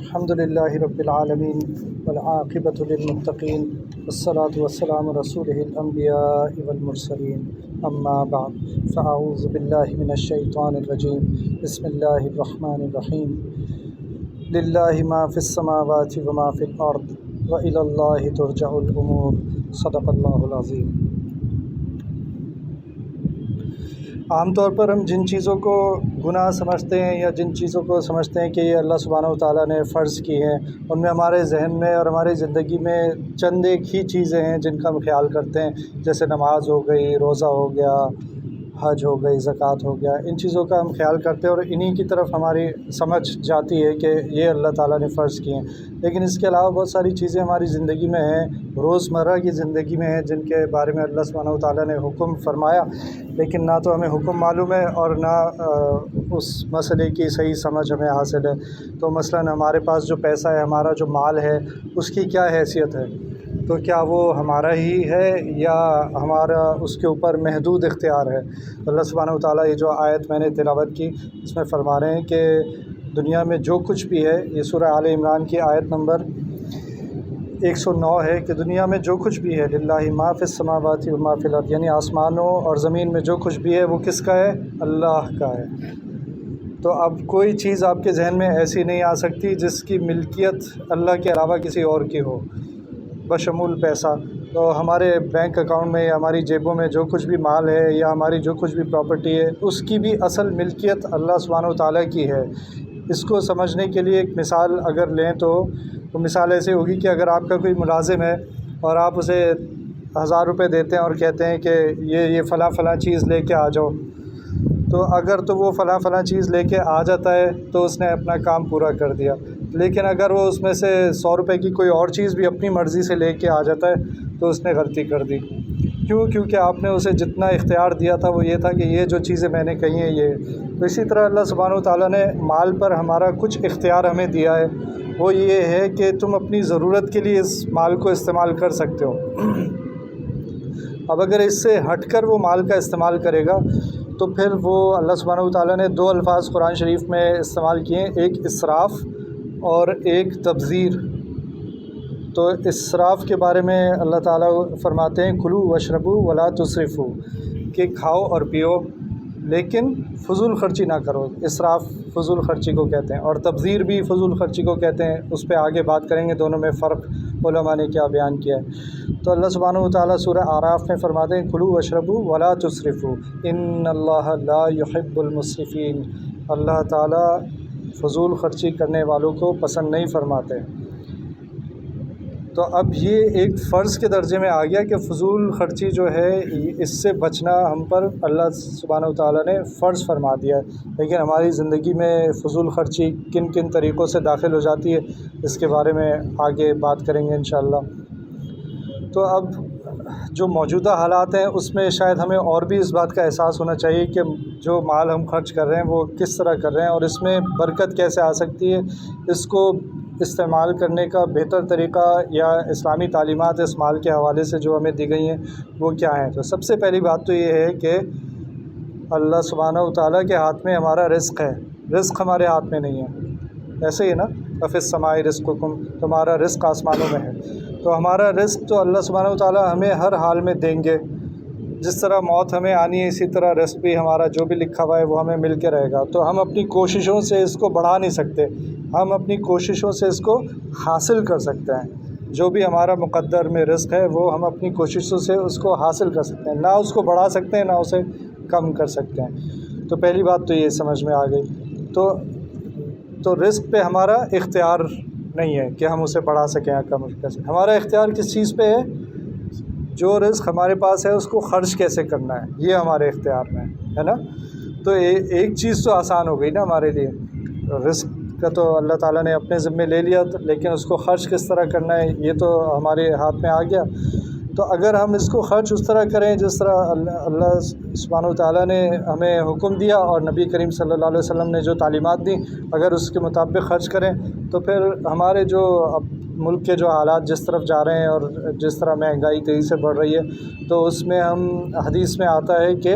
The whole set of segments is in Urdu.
الحمد للہ رب العالمین والعاقبۃ للمتقین والصلاة والسلام رسولہ الانبیاء والمرسلین اما بعد فاعوذ باللہ من الشیطان الرجیم بسم اللہ الرحمن الرحیم للہ ما فی السماوات وما فی الارض وإلی اللہ ترجع الامور صدق اللہ العظیم۔ عام طور پر ہم جن چیزوں کو گناہ سمجھتے ہیں یا جن چیزوں کو سمجھتے ہیں کہ یہ اللہ سبحانہ و تعالیٰ نے فرض کی ہیں، ان میں ہمارے ذہن میں اور ہماری زندگی میں چند ایک ہی چیزیں ہیں جن کا ہم خیال کرتے ہیں، جیسے نماز ہو گئی، روزہ ہو گیا، حج ہو گئی، زکوٰۃ ہو گیا۔ ان چیزوں کا ہم خیال کرتے ہیں اور انہی کی طرف ہماری سمجھ جاتی ہے کہ یہ اللہ تعالیٰ نے فرض کی ہیں۔ لیکن اس کے علاوہ بہت ساری چیزیں ہماری زندگی میں ہیں، روزمرہ کی زندگی میں ہیں، جن کے بارے میں اللہ سبحانہ و تعالیٰ نے حکم فرمایا، لیکن نہ تو ہمیں حکم معلوم ہے اور نہ اس مسئلے کی صحیح سمجھ ہمیں حاصل ہے۔ تو مثلاً ہمارے پاس جو پیسہ ہے، ہمارا جو مال ہے، اس کی کیا حیثیت ہے؟ تو کیا وہ ہمارا ہی ہے یا ہمارا اس کے اوپر محدود اختیار ہے؟ اللہ سبحانہ و تعالیٰ یہ جو آیت میں نے تلاوت کی، اس میں فرما رہے ہیں کہ دنیا میں جو کچھ بھی ہے، یہ سورہ آل عمران کی آیت نمبر 109 ہے کہ دنیا میں جو کچھ بھی ہے، للہ ما فی السماوات و ما فی الارض، یعنی آسمانوں اور زمین میں جو کچھ بھی ہے وہ کس کا ہے؟ اللہ کا ہے۔ تو اب کوئی چیز آپ کے ذہن میں ایسی نہیں آ سکتی جس کی ملکیت اللہ کے علاوہ کسی اور کی ہو، بشمول پیسہ۔ تو ہمارے بینک اکاؤنٹ میں یا ہماری جیبوں میں جو کچھ بھی مال ہے یا ہماری جو کچھ بھی پراپرٹی ہے، اس کی بھی اصل ملکیت اللہ سبحانہ و تعالیٰ کی ہے۔ اس کو سمجھنے کے لیے ایک مثال اگر لیں تو وہ مثال ایسے ہوگی کہ اگر آپ کا کوئی ملازم ہے اور آپ اسے 1000 روپے دیتے ہیں اور کہتے ہیں کہ یہ فلاں چیز لے کے آ جاؤ، تو اگر تو وہ فلاں چیز لے کے آ جاتا ہے تو اس نے اپنا کام پورا کر دیا۔ لیکن اگر وہ اس میں سے 100 روپے کی کوئی اور چیز بھی اپنی مرضی سے لے کے آ جاتا ہے تو اس نے غلطی کر دی۔ کیونکہ آپ نے اسے جتنا اختیار دیا تھا وہ یہ تھا کہ یہ جو چیزیں میں نے کہی ہیں یہ۔ تو اسی طرح اللہ سبحانہ و تعالیٰ نے مال پر ہمارا کچھ اختیار ہمیں دیا ہے، وہ یہ ہے کہ تم اپنی ضرورت کے لیے اس مال کو استعمال کر سکتے ہو۔ اب اگر اس سے ہٹ کر وہ مال کا استعمال کرے گا تو پھر وہ اللہ سبحانہ و تعالیٰ نے 2 الفاظ قرآن شریف میں استعمال کیے ہیں، ایک اسراف اور ایک تبذیر۔ تو اسراف کے بارے میں اللہ تعالیٰ فرماتے ہیں کلوا واشربوا ولا تسرفوا، کہ کھاؤ اور پیو لیکن فضول خرچی نہ کرو۔ اسراف فضول خرچی کو کہتے ہیں اور تبذیر بھی فضول خرچی کو کہتے ہیں، اس پہ آگے بات کریں گے دونوں میں فرق علماء نے کیا بیان کیا ہے۔ تو اللہ سبحانہ و تعالیٰ سورہ اعراف میں فرماتے ہیں کلوا واشربوا ولا تسرفوا ان اللہ لا يحب المسرفین، اللہ تعالیٰ فضول خرچی کرنے والوں کو پسند نہیں فرماتے۔ تو اب یہ ایک فرض کے درجے میں آ گیا کہ فضول خرچی جو ہے اس سے بچنا ہم پر اللہ سبحانہ و تعالیٰ نے فرض فرما دیا ہے۔ لیکن ہماری زندگی میں فضول خرچی کن کن طریقوں سے داخل ہو جاتی ہے، اس کے بارے میں آگے بات کریں گے انشاءاللہ۔ تو اب جو موجودہ حالات ہیں اس میں شاید ہمیں اور بھی اس بات کا احساس ہونا چاہیے کہ جو مال ہم خرچ کر رہے ہیں وہ کس طرح کر رہے ہیں اور اس میں برکت کیسے آ سکتی ہے، اس کو استعمال کرنے کا بہتر طریقہ یا اسلامی تعلیمات اس مال کے حوالے سے جو ہمیں دی گئی ہیں وہ کیا ہیں۔ تو سب سے پہلی بات تو یہ ہے کہ اللہ سبحانہ و تعالیٰ کے ہاتھ میں ہمارا رزق ہے، رزق ہمارے ہاتھ میں نہیں ہے۔ ایسے ہی نا وفی السماء رزقکم، تمہارا رزق آسمانوں میں ہے۔ تو ہمارا رزق تو اللہ سبحانہ و تعالیٰ ہمیں ہر حال میں دیں گے، جس طرح موت ہمیں آنی ہے اسی طرح رزق بھی ہمارا جو بھی لکھا ہوا ہے وہ ہمیں مل کے رہے گا۔ تو ہم اپنی کوششوں سے اس کو بڑھا نہیں سکتے، ہم اپنی کوششوں سے اس کو حاصل کر سکتے ہیں۔ جو بھی ہمارا مقدر میں رزق ہے وہ ہم اپنی کوششوں سے اس کو حاصل کر سکتے ہیں، نہ اس کو بڑھا سکتے ہیں نہ اسے کم کر سکتے ہیں۔ تو پہلی بات تو یہ سمجھ میں آ گئی۔ تو رزق پہ ہمارا اختیار نہیں ہے کہ ہم اسے بڑھا سکیں یا کم کر سکیں۔ ہمارا اختیار کس چیز پہ ہے؟ جو رزق ہمارے پاس ہے اس کو خرچ کیسے کرنا ہے، یہ ہمارے اختیار میں ہے نا۔ تو ایک چیز تو آسان ہو گئی نا ہمارے لیے، رزق کا تو اللہ تعالیٰ نے اپنے ذمے لے لیا، لیکن اس کو خرچ کس طرح کرنا ہے یہ تو ہمارے ہاتھ میں آ گیا۔ تو اگر ہم اس کو خرچ اس طرح کریں جس طرح اللہ سبحانہ و تعالیٰ نے ہمیں حکم دیا اور نبی کریم صلی اللہ علیہ وسلم نے جو تعلیمات دیں، اگر اس کے مطابق خرچ کریں تو پھر ہمارے جو ملک کے جو حالات جس طرف جا رہے ہیں اور جس طرح مہنگائی تیزی سے بڑھ رہی ہے، تو اس میں ہم حدیث میں آتا ہے کہ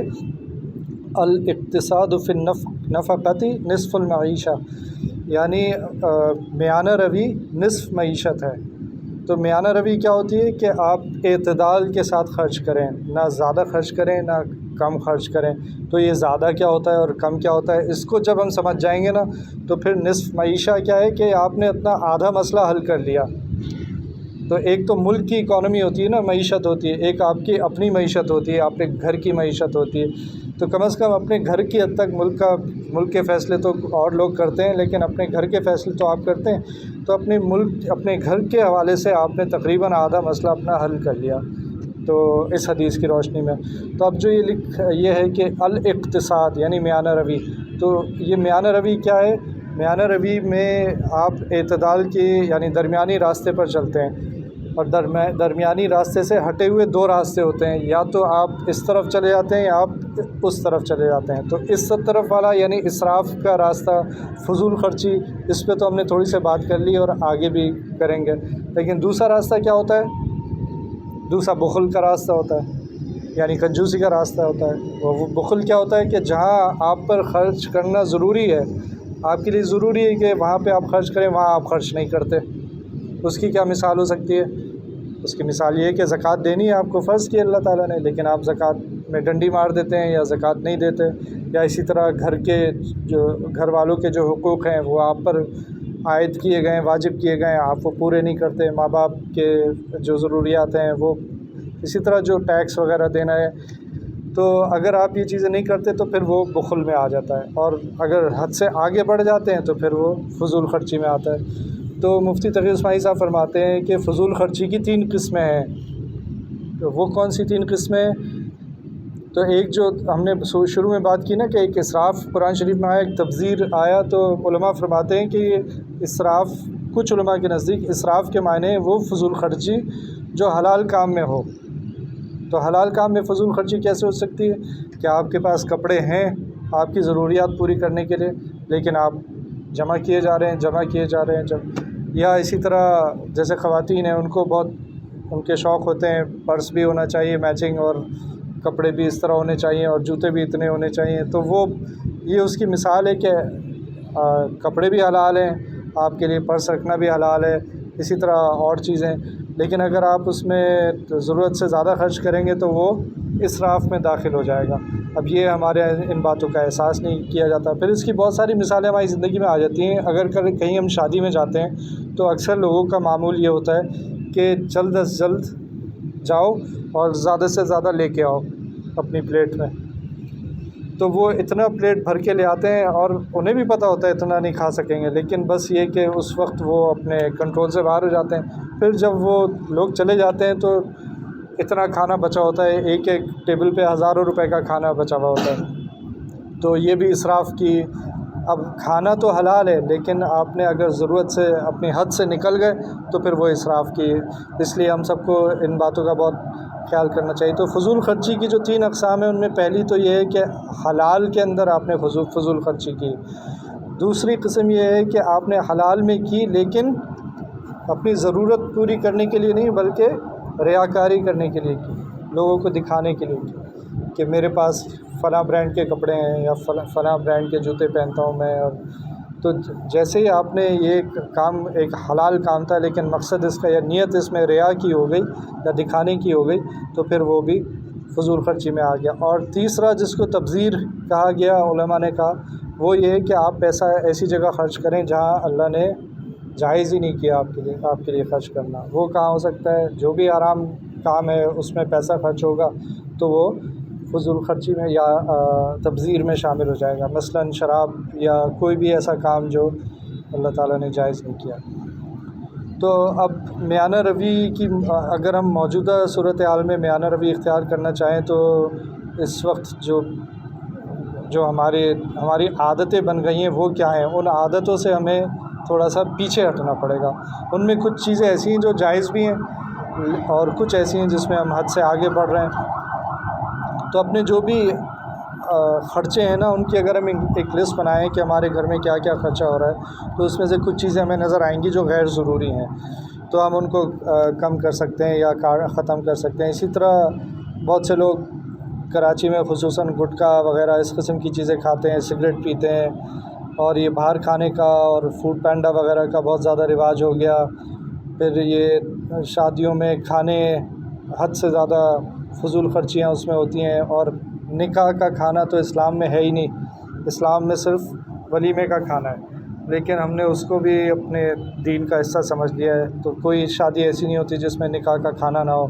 الاقتصاد فی النفقۃ نصف المعیشہ، یعنی میانہ روی نصف معیشت ہے۔ تو میانہ روی کیا ہوتی ہے کہ آپ اعتدال کے ساتھ خرچ کریں، نہ زیادہ خرچ کریں نہ کم خرچ کریں۔ تو یہ زیادہ کیا ہوتا ہے اور کم کیا ہوتا ہے، اس کو جب ہم سمجھ جائیں گے نا تو پھر نصف معیشہ کیا ہے کہ آپ نے اپنا آدھا مسئلہ حل کر لیا۔ تو ایک تو ملک کی اکانومی ہوتی ہے نا، معیشت ہوتی ہے، ایک آپ کی اپنی معیشت ہوتی ہے، آپ کے گھر کی معیشت ہوتی ہے۔ تو کم از کم اپنے گھر کی حد تک ملک کے فیصلے تو اور لوگ کرتے ہیں، لیکن اپنے گھر کے فیصلے تو آپ کرتے ہیں۔ تو اپنے گھر کے حوالے سے آپ نے تقریباً آدھا مسئلہ اپنا حل کر لیا تو اس حدیث کی روشنی میں۔ تو اب جو یہ ہے کہ الاقتصاد یعنی میانہ روی، تو یہ میانہ روی کیا ہے؟ میانہ روی میں آپ اعتدال کی یعنی درمیانی راستے پر چلتے ہیں، اور درمیانی راستے سے ہٹے ہوئے دو راستے ہوتے ہیں، یا تو آپ اس طرف چلے جاتے ہیں یا آپ اس طرف چلے جاتے ہیں۔ تو اس طرف والا یعنی اسراف کا راستہ، فضول خرچی، اس پہ تو ہم نے تھوڑی سی بات کر لی اور آگے بھی کریں گے۔ لیکن دوسرا راستہ کیا ہوتا ہے؟ دوسرا بخل کا راستہ ہوتا ہے، یعنی کنجوسی کا راستہ ہوتا ہے۔ وہ بخل کیا ہوتا ہے کہ جہاں آپ پر خرچ کرنا ضروری ہے، آپ کے لیے ضروری ہے کہ وہاں پہ آپ خرچ کریں، وہاں آپ خرچ نہیں کرتے۔ اس کی کیا مثال ہو سکتی ہے؟ اس کی مثال یہ ہے کہ زکوٰۃ دینی ہے، آپ کو فرض کی اللہ تعالیٰ نے، لیکن آپ زکوٰۃ میں ڈنڈی مار دیتے ہیں یا زکوٰۃ نہیں دیتے، یا اسی طرح گھر والوں کے جو حقوق ہیں وہ آپ پر عائد کیے گئے ہیں، واجب کیے گئے ہیں، آپ وہ پورے نہیں کرتے۔ ماں باپ کے جو ضروریات ہیں وہ، اسی طرح جو ٹیکس وغیرہ دینا ہے، تو اگر آپ یہ چیزیں نہیں کرتے تو پھر وہ بخل میں آ جاتا ہے، اور اگر حد سے آگے بڑھ جاتے ہیں تو پھر وہ فضول خرچی میں آتا ہے۔ تو مفتی تقی اسماعیل صاحب فرماتے ہیں کہ فضول خرچی کی 3 قسمیں ہیں۔ تو وہ کون سی 3 قسمیں؟ تو ایک جو ہم نے شروع میں بات کی نا کہ ایک اسراف قرآن شریف میں آیا، ایک تبذیر آیا، تو علماء فرماتے ہیں کہ یہ اسراف، کچھ علماء کے نزدیک اسراف کے معنی وہ فضول خرچی جو حلال کام میں ہو۔ تو حلال کام میں فضول خرچی کیسے ہو سکتی ہے؟ کہ آپ کے پاس کپڑے ہیں آپ کی ضروریات پوری کرنے کے لیے، لیکن آپ جمع کیے جا رہے ہیں یا اسی طرح جیسے خواتین ہیں، ان کو بہت ان کے شوق ہوتے ہیں، پرس بھی ہونا چاہیے میچنگ، اور کپڑے بھی اس طرح ہونے چاہیے، اور جوتے بھی اتنے ہونے چاہیے۔ تو وہ یہ اس کی مثال ہے کہ کپڑے بھی حلال ہیں آپ کے لیے، پرس رکھنا بھی حلال ہے، اسی طرح اور چیزیں، لیکن اگر آپ اس میں ضرورت سے زیادہ خرچ کریں گے تو وہ اسراف میں داخل ہو جائے گا۔ اب یہ ہمارے ان باتوں کا احساس نہیں کیا جاتا۔ پھر اس کی بہت ساری مثالیں ہماری زندگی میں آ جاتی ہیں۔ اگر کہیں ہم شادی میں جاتے ہیں تو اکثر لوگوں کا معمول یہ ہوتا ہے کہ جلد از جلد جاؤ اور زیادہ سے زیادہ لے کے آؤ اپنی پلیٹ میں۔ تو وہ اتنا پلیٹ بھر کے لے آتے ہیں، اور انہیں بھی پتہ ہوتا ہے اتنا نہیں کھا سکیں گے، لیکن بس یہ کہ اس وقت وہ اپنے کنٹرول سے باہر ہو جاتے ہیں۔ پھر جب وہ لوگ چلے جاتے ہیں تو اتنا کھانا بچا ہوتا ہے، ایک ٹیبل پہ ہزاروں روپے کا کھانا بچا ہوا ہوتا ہے۔ تو یہ بھی اسراف کی، اب کھانا تو حلال ہے لیکن آپ نے اگر ضرورت سے اپنی حد سے نکل گئے تو پھر وہ اسراف کی۔ اس لیے ہم سب کو ان باتوں کا بہت خیال کرنا چاہیے۔ تو فضول خرچی کی جو 3 اقسام ہیں، ان میں پہلی تو یہ ہے کہ حلال کے اندر آپ نے فضول خرچی کی۔ دوسری قسم یہ ہے کہ آپ نے حلال میں کی لیکن اپنی ضرورت پوری کرنے کے لیے نہیں بلکہ ریاکاری کرنے کے لیے کی، لوگوں کو دکھانے کے لیے کی کہ میرے پاس فلاں برانڈ کے کپڑے ہیں یا فلاں برانڈ کے جوتے پہنتا ہوں میں۔ اور تو جیسے ہی آپ نے یہ کام ایک حلال کام تھا لیکن مقصد اس کا یا نیت اس میں ریا کی ہو گئی یا دکھانے کی ہو گئی تو پھر وہ بھی فضول خرچی میں آ گیا۔ اور تیسرا جس کو تبذیر کہا گیا علماء نے کہا، وہ یہ ہے کہ آپ پیسہ ایسی جگہ خرچ کریں جہاں اللہ نے جائز ہی نہیں کیا آپ کے لیے خرچ کرنا۔ وہ کہاں ہو سکتا ہے؟ جو بھی آرام کام ہے اس میں پیسہ خرچ ہوگا تو وہ فضول خرچی میں یا تبذیر میں شامل ہو جائے گا، مثلاً شراب یا کوئی بھی ایسا کام جو اللہ تعالیٰ نے جائز نہیں کیا۔ تو اب میانہ روی کی اگر ہم موجودہ صورتحال میں میانہ روی اختیار کرنا چاہیں تو اس وقت جو ہماری عادتیں بن گئی ہیں وہ کیا ہیں؟ ان عادتوں سے ہمیں تھوڑا سا پیچھے ہٹنا پڑے گا۔ ان میں کچھ چیزیں ایسی ہیں جو جائز بھی ہیں اور کچھ ایسی ہیں جس میں ہم حد سے آگے بڑھ رہے ہیں۔ تو اپنے جو بھی خرچے ہیں نا، ان کی اگر ہم ایک لسٹ بنائیں کہ ہمارے گھر میں کیا کیا خرچہ ہو رہا ہے، تو اس میں سے کچھ چیزیں ہمیں نظر آئیں گی جو غیر ضروری ہیں، تو ہم ان کو کم کر سکتے ہیں یا ختم کر سکتے ہیں۔ اسی طرح بہت سے لوگ کراچی میں خصوصاً گٹکا وغیرہ اس قسم کی چیزیں کھاتے ہیں، سگریٹ پیتے ہیں، اور یہ باہر کھانے کا اور فوڈ پینڈا وغیرہ کا بہت زیادہ رواج ہو گیا. پھر یہ شادیوں میں کھانے حد سے زیادہ فضول خرچیاں اس میں ہوتی ہیں. اور نکاح کا کھانا تو اسلام میں ہے ہی نہیں. اسلام میں صرف ولیمے کا کھانا ہے، لیکن ہم نے اس کو بھی اپنے دین کا حصہ سمجھ لیا ہے. تو کوئی شادی ایسی نہیں ہوتی جس میں نکاح کا کھانا نہ ہو.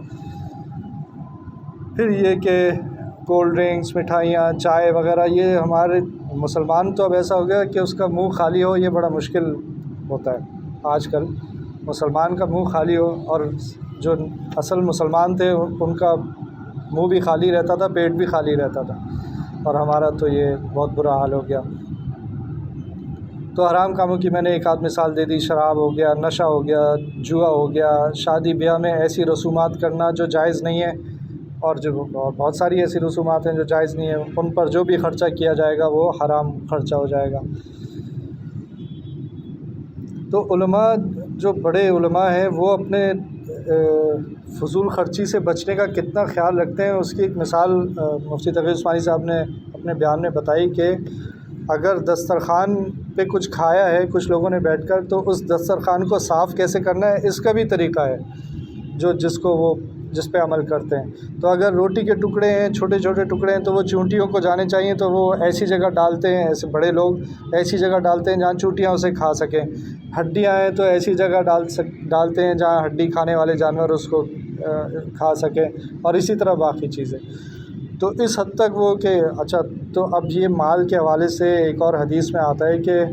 پھر یہ کہ کولڈ ڈرنکس، مٹھائیاں، چائے وغیرہ، یہ ہمارے مسلمان تو اب ایسا ہو گیا کہ اس کا منہ خالی ہو یہ بڑا مشکل ہوتا ہے. آج کل مسلمان کا منہ خالی ہو، اور جو اصل مسلمان تھے ان کا منہ بھی خالی رہتا تھا، پیٹ بھی خالی رہتا تھا. اور ہمارا تو یہ بہت برا حال ہو گیا. تو حرام کاموں کی میں نے ایک آدھ مثال دے دی. شراب ہو گیا، نشہ ہو گیا، جوا ہو گیا، شادی بیاہ میں ایسی رسومات کرنا جو جائز نہیں ہے، اور بہت ساری ایسی رسومات ہیں جو جائز نہیں ہیں. ان پر جو بھی خرچہ کیا جائے گا وہ حرام خرچہ ہو جائے گا. تو علماء، جو بڑے علماء ہیں، وہ اپنے فضول خرچی سے بچنے کا کتنا خیال رکھتے ہیں، اس کی ایک مثال مفتی تقی عثمانی صاحب نے اپنے بیان میں بتائی کہ اگر دسترخوان پہ کچھ کھایا ہے کچھ لوگوں نے بیٹھ کر، تو اس دسترخوان کو صاف کیسے کرنا ہے اس کا بھی طریقہ ہے جس پہ عمل کرتے ہیں. تو اگر روٹی کے ٹکڑے ہیں، چھوٹے چھوٹے ٹکڑے ہیں، تو وہ چونٹیوں کو جانے چاہیے. تو وہ ایسی جگہ ڈالتے ہیں، ایسے بڑے لوگ ایسی جگہ ڈالتے ہیں جہاں چونٹیاں اسے کھا سکیں. ہڈیاں ہیں تو ایسی جگہ ڈالتے ہیں جہاں ہڈی کھانے والے جانور اس کو کھا سکیں. اور اسی طرح باقی چیزیں. تو اس حد تک وہ کہ اچھا، تو اب یہ مال کے حوالے سے ایک اور حدیث میں آتا ہے کہ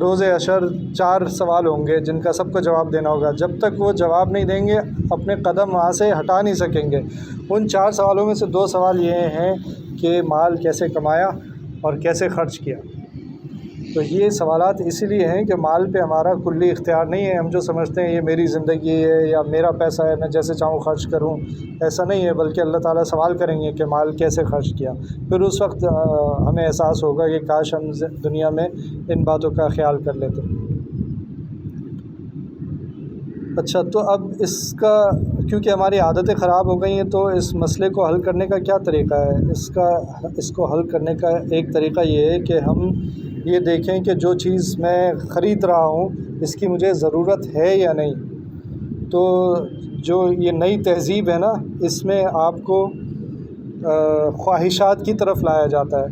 روز حشر 4 سوال ہوں گے جن کا سب کو جواب دینا ہوگا. جب تک وہ جواب نہیں دیں گے اپنے قدم وہاں سے ہٹا نہیں سکیں گے. ان 4 سوالوں میں سے 2 سوال یہ ہیں کہ مال کیسے کمایا اور کیسے خرچ کیا. تو یہ سوالات اسی لیے ہیں کہ مال پہ ہمارا کلی اختیار نہیں ہے. ہم جو سمجھتے ہیں یہ میری زندگی ہے یا میرا پیسہ ہے، میں جیسے چاہوں خرچ کروں، ایسا نہیں ہے. بلکہ اللہ تعالیٰ سوال کریں گے کہ مال کیسے خرچ کیا. پھر اس وقت ہمیں احساس ہوگا کہ کاش ہم دنیا میں ان باتوں کا خیال کر لیتے. اچھا، تو اب اس کا، کیونکہ ہماری عادتیں خراب ہو گئی ہیں، تو اس مسئلے کو حل کرنے کا کیا طریقہ ہے؟ اس کو حل کرنے کا ایک طریقہ یہ ہے کہ ہم یہ دیکھیں کہ جو چیز میں خرید رہا ہوں اس کی مجھے ضرورت ہے یا نہیں. تو جو یہ نئی تہذیب ہے نا، اس میں آپ کو خواہشات کی طرف لایا جاتا ہے.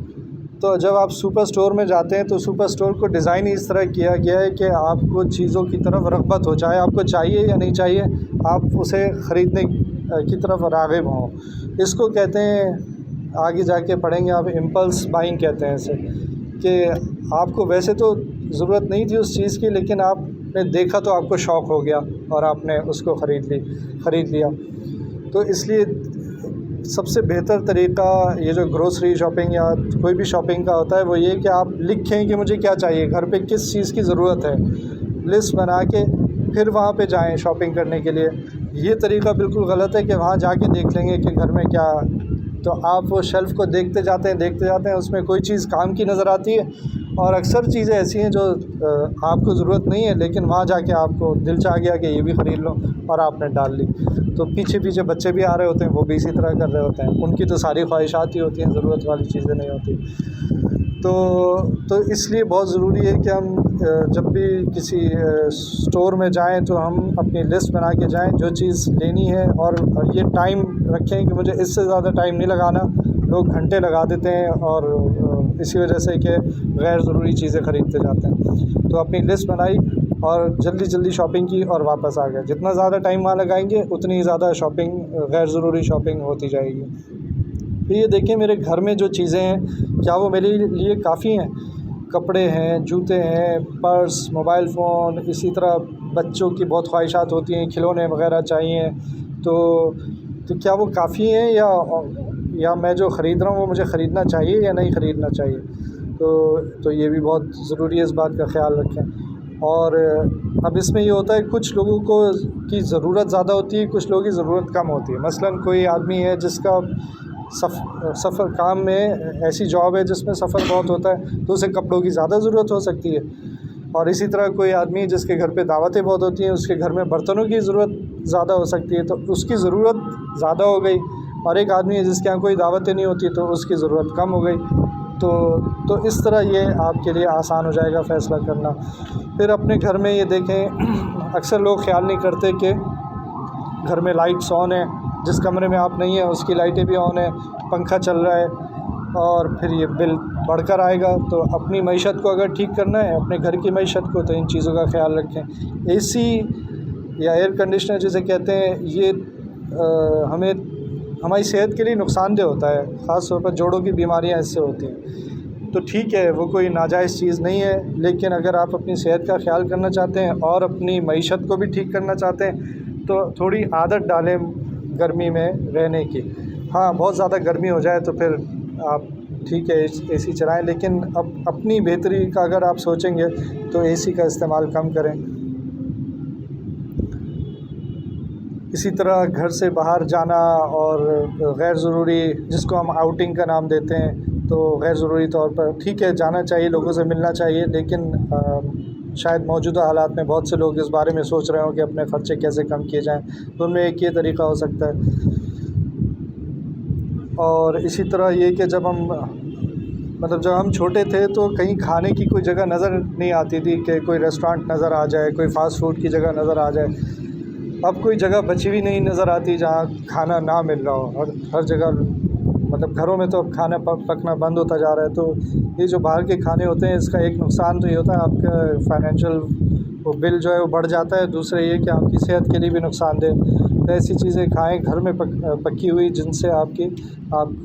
تو جب آپ سپر سٹور میں جاتے ہیں تو سپر سٹور کو ڈیزائن اس طرح کیا گیا ہے کہ آپ کو چیزوں کی طرف رغبت ہو، چاہے آپ کو چاہیے یا نہیں چاہیے، آپ اسے خریدنے کی طرف راغب ہوں. اس کو کہتے ہیں، آگے جا کے پڑھیں گے آپ، امپلس بائنگ کہتے ہیں اسے. کہ آپ کو ویسے تو ضرورت نہیں تھی اس چیز کی، لیکن آپ نے دیکھا تو آپ کو شوق ہو گیا اور آپ نے اس کو خرید لیا. تو اس لیے سب سے بہتر طریقہ یہ جو گروسری شاپنگ یا کوئی بھی شاپنگ کا ہوتا ہے وہ یہ کہ آپ لکھیں کہ مجھے کیا چاہیے، گھر پہ کس چیز کی ضرورت ہے، لسٹ بنا کے پھر وہاں پہ جائیں شاپنگ کرنے کے لیے. یہ طریقہ بالکل غلط ہے کہ وہاں جا کے دیکھ لیں گے کہ گھر میں کیا. تو آپ وہ شیلف کو دیکھتے جاتے ہیں، اس میں کوئی چیز کام کی نظر آتی ہے، اور اکثر چیزیں ایسی ہیں جو آپ کو ضرورت نہیں ہے، لیکن وہاں جا کے آپ کو دل چاہ گیا کہ یہ بھی خرید لو اور آپ نے ڈال لی. تو پیچھے بچے بھی آ رہے ہوتے ہیں، وہ بھی اسی طرح کر رہے ہوتے ہیں. ان کی تو ساری خواہشات ہی ہوتی ہیں، ضرورت والی چیزیں نہیں ہوتی. تو اس لیے بہت ضروری ہے کہ ہم جب بھی کسی اسٹور میں جائیں تو ہم اپنی لسٹ بنا کے جائیں جو چیز لینی ہے، اور یہ ٹائم رکھیں کہ مجھے اس سے زیادہ ٹائم نہیں لگانا. لوگ گھنٹے لگا دیتے ہیں اور اسی وجہ سے کہ غیر ضروری چیزیں خریدتے جاتے ہیں. تو اپنی لسٹ بنائی اور جلدی شاپنگ کی اور واپس آ گئے. جتنا زیادہ ٹائم وہاں لگائیں گے اتنی ہی زیادہ شاپنگ، غیر ضروری شاپنگ ہوتی جائے گی. پھر یہ دیکھیں میرے گھر میں جو چیزیں ہیں کیا وہ میرے لیے کافی ہیں. کپڑے ہیں، جوتے ہیں، پرس، موبائل فون، اسی طرح بچوں کی بہت خواہشات ہوتی ہیں، کھلونے وغیرہ چاہیے. تو کیا وہ کافی ہیں یا میں جو خرید رہا ہوں وہ مجھے خریدنا چاہیے یا نہیں خریدنا چاہیے. تو یہ بھی بہت ضروری ہے، اس بات کا خیال رکھیں. اور اب اس میں یہ ہوتا ہے کچھ لوگوں کی ضرورت زیادہ ہوتی ہے، کچھ لوگوں کی ضرورت کم ہوتی ہے. مثلاً کوئی آدمی ہے جس کا سفر کام میں ایسی جاب ہے جس میں سفر بہت ہوتا ہے، تو اسے کپڑوں کی زیادہ ضرورت ہو سکتی ہے. اور اسی طرح کوئی آدمی جس کے گھر پہ دعوتیں بہت ہوتی ہیں، اس کے گھر میں برتنوں کی ضرورت زیادہ ہو سکتی ہے، تو اس کی ضرورت زیادہ ہو گئی. اور ایک آدمی ہے جس کے یہاں کوئی دعوتیں نہیں ہوتی تو اس کی ضرورت کم ہو گئی. تو اس طرح یہ آپ کے لیے آسان ہو جائے گا فیصلہ کرنا۔ پھر اپنے گھر میں یہ دیکھیں، اکثر لوگ خیال نہیں کرتے کہ گھر میں لائٹس آن ہیں، جس کمرے میں آپ نہیں ہیں اس کی لائٹیں بھی آن ہیں، پنکھا چل رہا ہے، اور پھر یہ بل بڑھ کر آئے گا۔ تو اپنی معیشت کو اگر ٹھیک کرنا ہے، اپنے گھر کی معیشت کو، تو ان چیزوں کا خیال رکھیں۔ اے سی یا ایئر کنڈیشنر جسے کہتے ہیں، یہ ہماری صحت کے لیے نقصان دہ ہوتا ہے، خاص طور پر جوڑوں کی بیماریاں اس سے ہوتی ہیں۔ تو ٹھیک ہے، وہ کوئی ناجائز چیز نہیں ہے، لیکن اگر آپ اپنی صحت کا خیال کرنا چاہتے ہیں اور اپنی معیشت کو بھی ٹھیک کرنا چاہتے ہیں تو تھوڑی عادت ڈالیں گرمی میں رہنے کی۔ ہاں، بہت زیادہ گرمی ہو جائے تو پھر آپ ٹھیک ہے اے سی چلائیں، لیکن اب اپنی بہتری کا اگر آپ سوچیں گے تو اے سی کا استعمال کم کریں۔ اسی طرح گھر سے باہر جانا اور غیر ضروری، جس کو ہم آؤٹنگ کا نام دیتے ہیں، تو غیر ضروری طور پر ٹھیک ہے جانا چاہیے، لوگوں سے ملنا چاہیے، لیکن شاید موجودہ حالات میں بہت سے لوگ اس بارے میں سوچ رہے ہوں کہ اپنے خرچے کیسے کم کیے جائیں، تو ان میں ایک یہ طریقہ ہو سکتا ہے۔ اور اسی طرح یہ کہ جب ہم چھوٹے تھے تو کہیں کھانے کی کوئی جگہ نظر نہیں آتی تھی کہ کوئی ریسٹورانٹ نظر آ جائے، کوئی فاسٹ فوڈ کی جگہ نظر آ جائے۔ اب کوئی جگہ بچی ہوئی نہیں نظر آتی جہاں کھانا نہ مل رہا ہو، ہر جگہ گھروں میں تو اب کھانا پکنا بند ہوتا جا رہا ہے۔ تو یہ جو باہر کے کھانے ہوتے ہیں، اس کا ایک نقصان تو یہ ہوتا ہے، آپ کا فائنینشیل بل جو ہے وہ بڑھ جاتا ہے، دوسرا یہ کہ آپ کی صحت کے لیے بھی نقصان دہ۔ ایسی چیزیں کھائیں گھر میں پکی ہوئی، جن سے آپ کی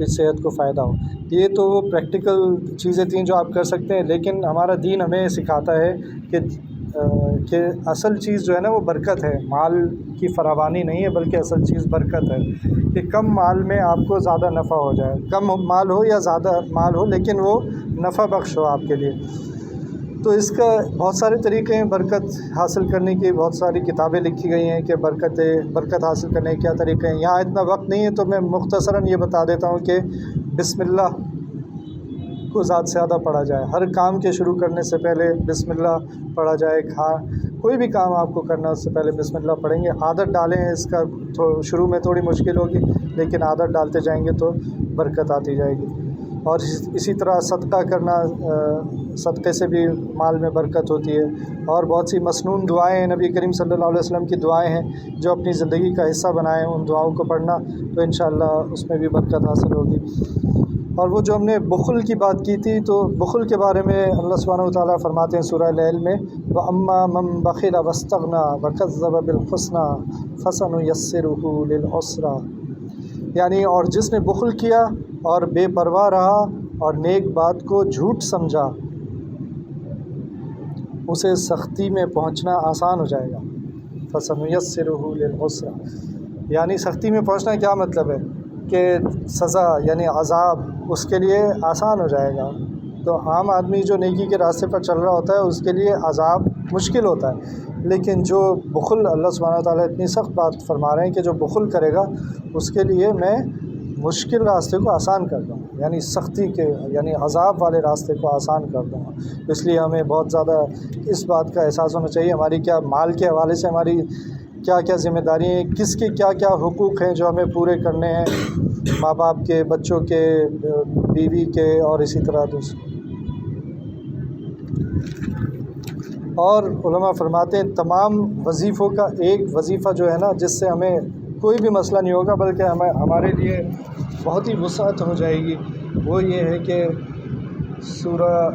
صحت کو فائدہ ہو۔ یہ تو وہ پریکٹیکل چیزیں تھیں جو آپ کر سکتے ہیں، لیکن ہمارا دین ہمیں سکھاتا ہے کہ اصل چیز جو ہے نا وہ برکت ہے، مال کی فراوانی نہیں ہے، بلکہ اصل چیز برکت ہے، کہ کم مال میں آپ کو زیادہ نفع ہو جائے، کم مال ہو یا زیادہ مال ہو، لیکن وہ نفع بخش ہو آپ کے لیے۔ تو اس کا بہت سارے طریقے ہیں برکت حاصل کرنے کی، بہت ساری کتابیں لکھی گئی ہیں کہ برکت حاصل کرنے کے کیا طریقے ہیں۔ یہاں اتنا وقت نہیں ہے تو میں مختصراً یہ بتا دیتا ہوں کہ بسم اللہ کو زیادہ سے زیادہ پڑھا جائے، ہر کام کے شروع کرنے سے پہلے بسم اللہ پڑھا جائے۔ کوئی بھی کام آپ کو کرنا اس سے پہلے بسم اللہ پڑھیں گے، عادت ڈالیں اس کا۔ شروع میں تھوڑی مشکل ہوگی، لیکن عادت ڈالتے جائیں گے تو برکت آتی جائے گی۔ اور اسی طرح صدقہ کرنا، صدقے سے بھی مال میں برکت ہوتی ہے۔ اور بہت سی مسنون دعائیں ہیں، نبی کریم صلی اللہ علیہ وسلم کی دعائیں ہیں جو اپنی زندگی کا حصہ بنائیں، ان دعاؤں کو پڑھنا تو انشاءاللہ اس میں بھی برکت حاصل ہوگی۔ اور وہ جو ہم نے بخل کی بات کی تھی، تو بخل کے بارے میں اللہ سبحانہ وتعالیٰ فرماتے ہیں سورہ لیل میں، وَأَمَّا مَن بَخِلَ وَاسْتَغْنَىٰ وَكَذَّبَ بِالْحُسْنَىٰ فَسَنُيَسِّرُهُ لِلْعُسْرَىٰ، یعنی اور جس نے بخل کیا اور بے پرواہ رہا اور نیک بات کو جھوٹ سمجھا، اسے سختی میں پہنچنا آسان ہو جائے گا۔ فَسَنُيَسِّرُهُ لِلْعُسْرَىٰ، یعنی سختی میں پہنچنا کیا مطلب ہے کہ سزا یعنی عذاب اس کے لیے آسان ہو جائے گا۔ تو عام آدمی جو نیکی کے راستے پر چل رہا ہوتا ہے اس کے لیے عذاب مشکل ہوتا ہے، لیکن جو بخل، اللہ سبحانہ وتعالیٰ اتنی سخت بات فرما رہے ہیں کہ جو بخل کرے گا اس کے لیے میں مشکل راستے کو آسان کر دوں گا، یعنی سختی کے یعنی عذاب والے راستے کو آسان کر دوں گا۔ اس لیے ہمیں بہت زیادہ اس بات کا احساس ہونا چاہیے، ہماری کیا مال کے حوالے سے ہماری کیا کیا ذمہ داری ہیں، کس کے کیا کیا حقوق ہیں جو ہمیں پورے کرنے ہیں، ماں باپ کے، بچوں کے، بیوی کے، اور اسی طرح دوسرے۔ اور علماء فرماتے ہیں تمام وظیفوں کا ایک وظیفہ جو ہے نا، جس سے ہمیں کوئی بھی مسئلہ نہیں ہوگا بلکہ ہمارے لیے بہت ہی وسعت ہو جائے گی، وہ یہ ہے کہ سورہ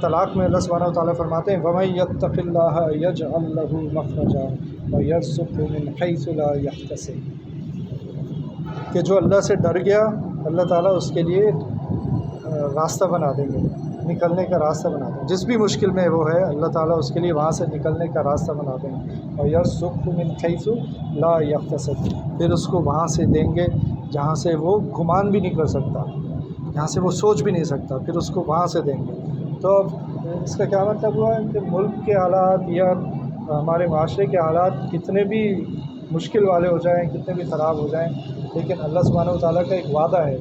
طلاق میں اللہ سبحانہ وتعالیٰ فرماتے ہیں وَمَن يَتَّقِ اللَّهَ يَجْعَل لَّهُ مَخْرَجًا وَيَرْزُقْهُ مِنْ حَيْثُ لَا يَحْتَسِبُ، کہ جو اللہ سے ڈر گیا اللہ تعالیٰ اس کے لیے راستہ بنا دیں گے، نکلنے کا راستہ بنا دیں گے، جس بھی مشکل میں وہ ہے اللہ تعالیٰ اس کے لیے وہاں سے نکلنے کا راستہ بنا دیں گے۔ وَيَرْزُقْهُ مِنْ حَيْثُ لَا يَحْتَسِبُ، پھر اس کو وہاں سے دیں گے جہاں سے وہ گمان بھی نہیں کر سکتا، جہاں سے وہ سوچ بھی نہیں سکتا، پھر اس کو وہاں سے دیں گے۔ تو اس کا کیا مطلب ہوا ہے کہ ملک کے حالات یا ہمارے معاشرے کے حالات کتنے بھی مشکل والے ہو جائیں، کتنے بھی خراب ہو جائیں، لیکن اللہ سبحانہ وتعالیٰ کا ایک وعدہ ہے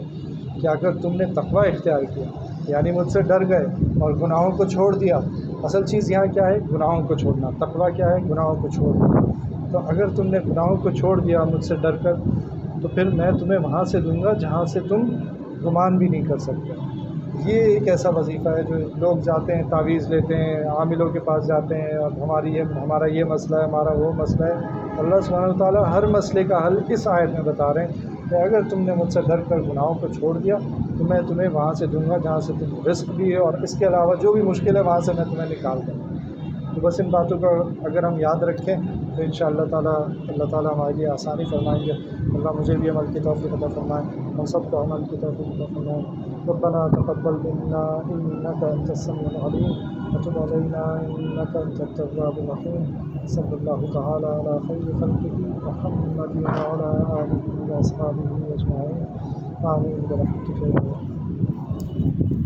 کہ اگر تم نے تقویٰ اختیار کیا، یعنی مجھ سے ڈر گئے اور گناہوں کو چھوڑ دیا، اصل چیز یہاں کیا ہے؟ گناہوں کو چھوڑنا۔ تقویٰ کیا ہے؟ گناہوں کو چھوڑنا۔ تو اگر تم نے گناہوں کو چھوڑ دیا مجھ سے ڈر کر، تو پھر میں تمہیں وہاں سے دوں گا جہاں سے تم گمان بھی نہیں کر سکتے۔ یہ ایک ایسا وظیفہ ہے جو لوگ جاتے ہیں، تعویذ لیتے ہیں، عاملوں کے پاس جاتے ہیں اور ہمارا یہ مسئلہ ہے، ہمارا وہ مسئلہ ہے۔ اللہ سبحانہ وتعالیٰ ہر مسئلے کا حل اس آیت میں بتا رہے ہیں کہ اگر تم نے مجھ سے ڈر کر گناہوں کو چھوڑ دیا تو میں تمہیں وہاں سے دوں گا جہاں سے تم رزق بھی ہے، اور اس کے علاوہ جو بھی مشکل ہے وہاں سے میں تمہیں نکال دوں گا۔ تو بس ان باتوں کو اگر ہم یاد رکھیں تو انشاءاللہ تعالیٰ اللہ تعالیٰ ہمارے لیے آسانی فرمائیں گے۔ اللہ مجھے بھی عمل کی توفیق عطا فرمائے، ہم سب کو عمل کی توفیق عطا فرمائے۔ ربنا تقبل منا انك انت السميع العليم وتب علينا انك انت التواب الرحيم۔ صلی اللہ تعالیٰ علی خیر خلقہ محمد وعلی آلہ واصحابہ اجمعین، آمین برحمتک یا اللہ۔